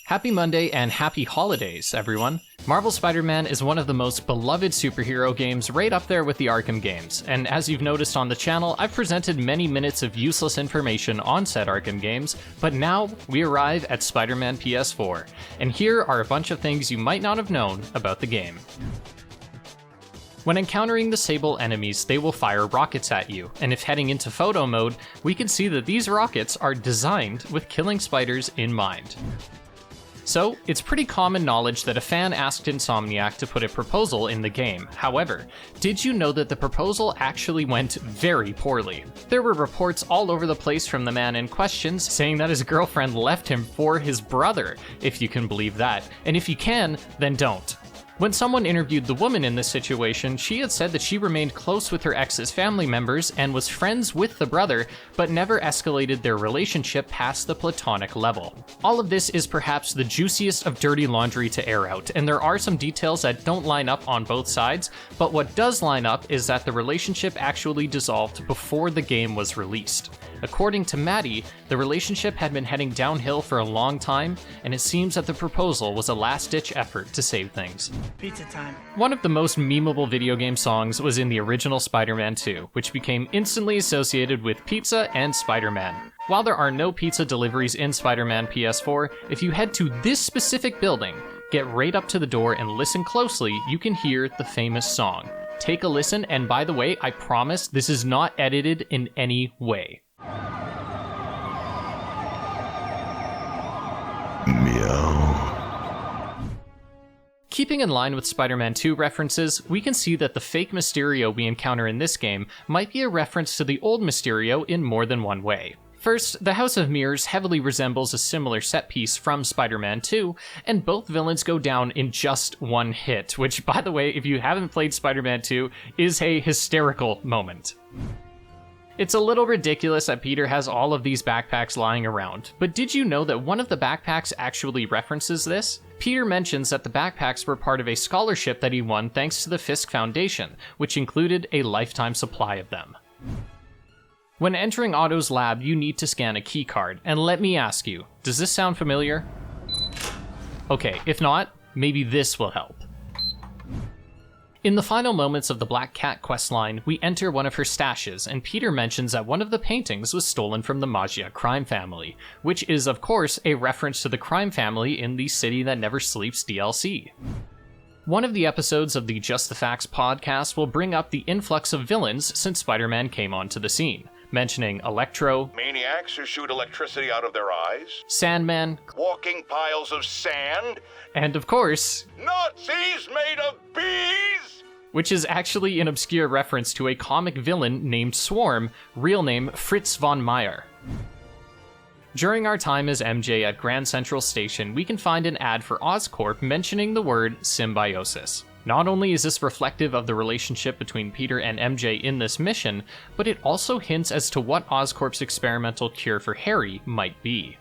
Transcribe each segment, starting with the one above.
Happy Monday and happy holidays, everyone. Marvel Spider-Man is one of the most beloved superhero games, right up there with the Arkham games, and as you've noticed on the channel, I've presented many minutes of useless information on said Arkham games, but now we arrive at Spider-Man PS4, and here are a bunch of things you might not have known about the game. When encountering the Sable enemies, they will fire rockets at you, and if heading into photo mode, we can see that these rockets are designed with killing spiders in mind. So, it's pretty common knowledge that a fan asked Insomniac to put a proposal in the game. However, did you know that the proposal actually went very poorly? There were reports all over the place from the man in question saying that his girlfriend left him for his brother, if you can believe that. And if you can, then don't. When someone interviewed the woman in this situation, she had said that she remained close with her ex's family members and was friends with the brother, but never escalated their relationship past the platonic level. All of this is perhaps the juiciest of dirty laundry to air out, and there are some details that don't line up on both sides, but what does line up is that the relationship actually dissolved before the game was released. According to Maddie, the relationship had been heading downhill for a long time, and it seems that the proposal was a last-ditch effort to save things. Pizza time. One of the most memeable video game songs was in the original Spider-Man 2, which became instantly associated with pizza and Spider-Man. While there are no pizza deliveries in Spider-Man PS4, if you head to this specific building, get right up to the door and listen closely, you can hear the famous song. Take a listen, and by the way, I promise this is not edited in any way. Meow. Keeping in line with Spider-Man 2 references, we can see that the fake Mysterio we encounter in this game might be a reference to the old Mysterio in more than one way. First, the House of Mirrors heavily resembles a similar set piece from Spider-Man 2, and both villains go down in just one hit, which, by the way, if you haven't played Spider-Man 2, is a hysterical moment. It's a little ridiculous that Peter has all of these backpacks lying around, but did you know that one of the backpacks actually references this? Peter mentions that the backpacks were part of a scholarship that he won thanks to the Fisk Foundation, which included a lifetime supply of them. When entering Otto's lab, you need to scan a keycard, and let me ask you, does this sound familiar? Okay, if not, maybe this will help. In the final moments of the Black Cat questline, we enter one of her stashes, and Peter mentions that one of the paintings was stolen from the Maggia crime family, which is, of course, a reference to the crime family in the City That Never Sleeps DLC. One of the episodes of the Just the Facts podcast will bring up the influx of villains since Spider-Man came onto the scene, mentioning Electro, maniacs who shoot electricity out of their eyes, Sandman, walking piles of sand, and of course, Nazis made of bees! Which is actually an obscure reference to a comic villain named Swarm, real name Fritz von Meyer. During our time as MJ at Grand Central Station, we can find an ad for Oscorp mentioning the word symbiosis. Not only is this reflective of the relationship between Peter and MJ in this mission, but it also hints as to what Oscorp's experimental cure for Harry might be.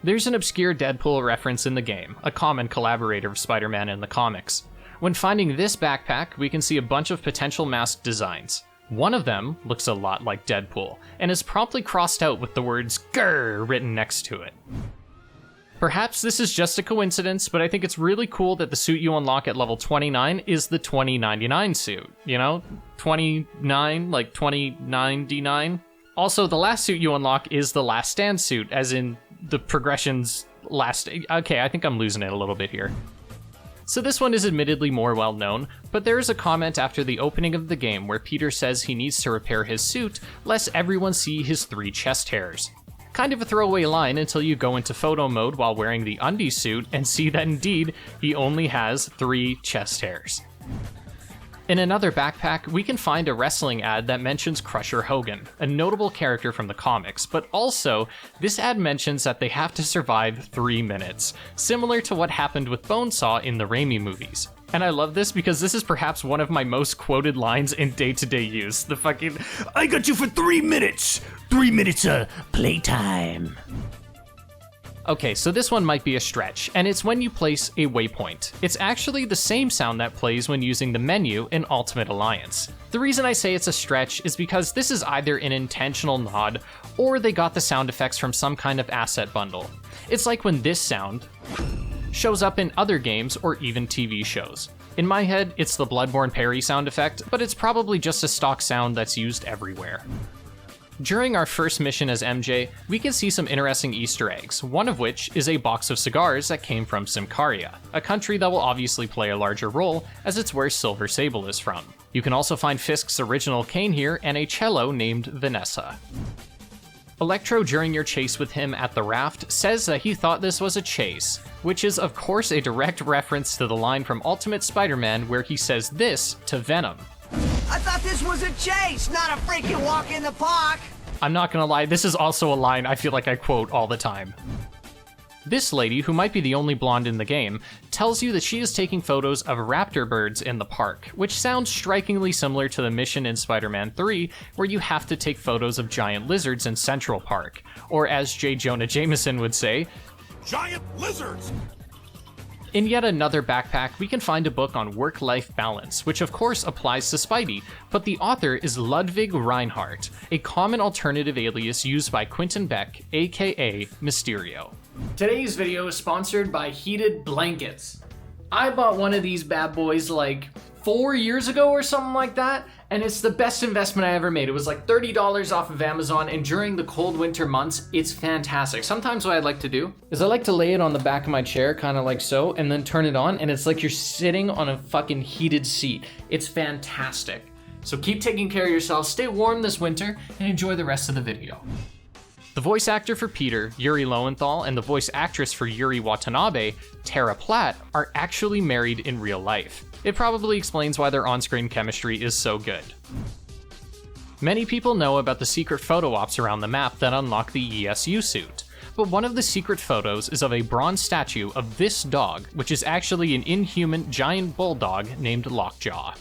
There's an obscure Deadpool reference in the game, a common collaborator of Spider-Man in the comics. When finding this backpack, we can see a bunch of potential mask designs. One of them looks a lot like Deadpool, and is promptly crossed out with the words "Grr" written next to it. Perhaps this is just a coincidence, but I think it's really cool that the suit you unlock at level 29 is the 2099 suit. You know? 29, like 2099. Also, the last suit you unlock is the Last Stand suit, as in the progression's last... Okay, I think I'm losing it a little bit here. So this one is admittedly more well known, but there is a comment after the opening of the game where Peter says he needs to repair his suit lest everyone see his 3 chest hairs. Kind of a throwaway line until you go into photo mode while wearing the undie suit and see that indeed he only has 3 chest hairs. In another backpack, we can find a wrestling ad that mentions Crusher Hogan, a notable character from the comics, but also, this ad mentions that they have to survive 3 minutes, similar to what happened with Bonesaw in the Raimi movies. And I love this because this is perhaps one of my most quoted lines in day-to-day use, the fucking, "I got you for 3 minutes! 3 minutes of playtime!" Okay, so this one might be a stretch, and it's when you place a waypoint. It's actually the same sound that plays when using the menu in Ultimate Alliance. The reason I say it's a stretch is because this is either an intentional nod, or they got the sound effects from some kind of asset bundle. It's like when this sound shows up in other games or even TV shows. In my head, it's the Bloodborne parry sound effect, but it's probably just a stock sound that's used everywhere. During our first mission as MJ, we can see some interesting Easter eggs, one of which is a box of cigars that came from Symkaria, a country that will obviously play a larger role as it's where Silver Sable is from. You can also find Fisk's original cane here and a cello named Vanessa. Electro, during your chase with him at the raft, says that he thought this was a chase, which is of course a direct reference to the line from Ultimate Spider-Man where he says this to Venom. I thought this was a chase, not a freaking walk in the park! I'm not gonna lie, this is also a line I feel like I quote all the time. This lady, who might be the only blonde in the game, tells you that she is taking photos of raptor birds in the park, which sounds strikingly similar to the mission in Spider-Man 3, where you have to take photos of giant lizards in Central Park, or as J. Jonah Jameson would say, Giant lizards! in yet another backpack, we can find a book on work-life balance, which of course applies to Spidey, but the author is Ludwig Reinhardt, a common alternative alias used by Quentin Beck, aka Mysterio. Today's video is sponsored by Heated Blankets. I bought one of these bad boys like 4 years ago or something like that, and it's the best investment I ever made. It was like $30 off of Amazon, and during the cold winter months, it's fantastic. Sometimes what I like to do is I like to lay it on the back of my chair, kind of like so, and then turn it on, and it's like you're sitting on a fucking heated seat. It's fantastic. So keep taking care of yourself, stay warm this winter, and enjoy the rest of the video. The voice actor for Peter, Yuri Lowenthal, and the voice actress for Yuri Watanabe, Tara Platt, are actually married in real life. It probably explains why their on-screen chemistry is so good. Many people know about the secret photo ops around the map that unlock the ESU suit, but one of the secret photos is of a bronze statue of this dog, which is actually an inhuman giant bulldog named Lockjaw.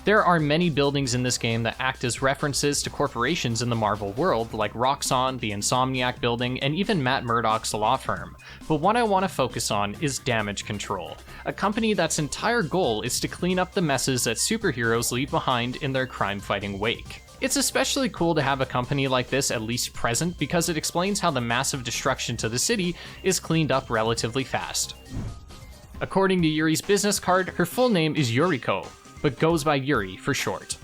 There are many buildings in this game that act as references to corporations in the Marvel world, like Roxxon, the Insomniac building, and even Matt Murdock's law firm. But what I want to focus on is Damage Control, a company that's entire goal is to clean up the messes that superheroes leave behind in their crime-fighting wake. It's especially cool to have a company like this at least present because it explains how the massive destruction to the city is cleaned up relatively fast. According to Yuri's business card, her full name is Yuriko, but goes by Yuri for short.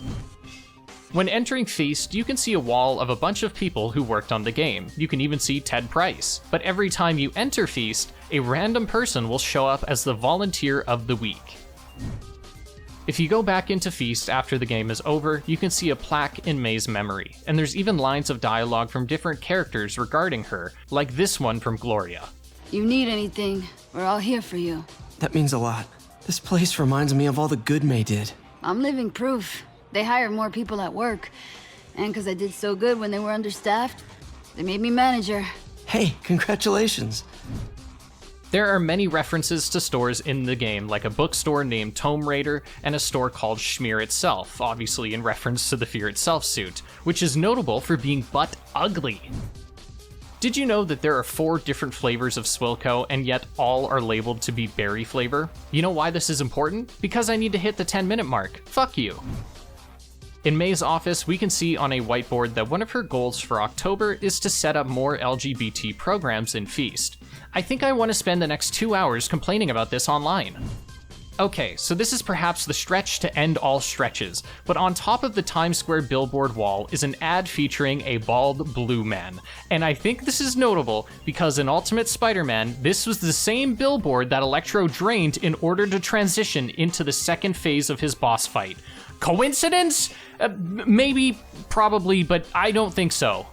When entering Feast, you can see a wall of a bunch of people who worked on the game. You can even see Ted Price. But every time you enter Feast, a random person will show up as the Volunteer of the Week. If you go back into Feast after the game is over, you can see a plaque in May's memory, and there's even lines of dialogue from different characters regarding her, like this one from Gloria. You need anything, we're all here for you. That means a lot. This place reminds me of all the good May did. I'm living proof. They hired more people at work. And because I did so good when they were understaffed, they made me manager. Hey, congratulations. There are many references to stores in the game, like a bookstore named Tome Raider and a store called Schmear Itself, obviously in reference to the Fear Itself suit, which is notable for being butt ugly. Did you know that there are 4 different flavors of Swilco, and yet all are labeled to be berry flavor? You know why this is important? Because I need to hit the 10-minute mark. Fuck you. In May's office, we can see on a whiteboard that one of her goals for October is to set up more LGBT programs in Feast. I think I want to spend the next 2 hours complaining about this online. Okay, so this is perhaps the stretch to end all stretches, but on top of the Times Square billboard wall is an ad featuring a bald blue man. And I think this is notable because in Ultimate Spider-Man, this was the same billboard that Electro drained in order to transition into the second phase of his boss fight. Coincidence? Maybe, probably, but I don't think so.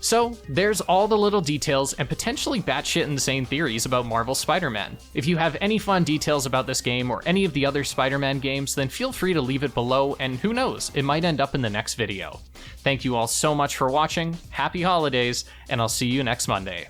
So, there's all the little details and potentially batshit insane theories about Marvel's Spider-Man. If you have any fun details about this game or any of the other Spider-Man games, then feel free to leave it below, and who knows, it might end up in the next video. Thank you all so much for watching, happy holidays, and I'll see you next Monday.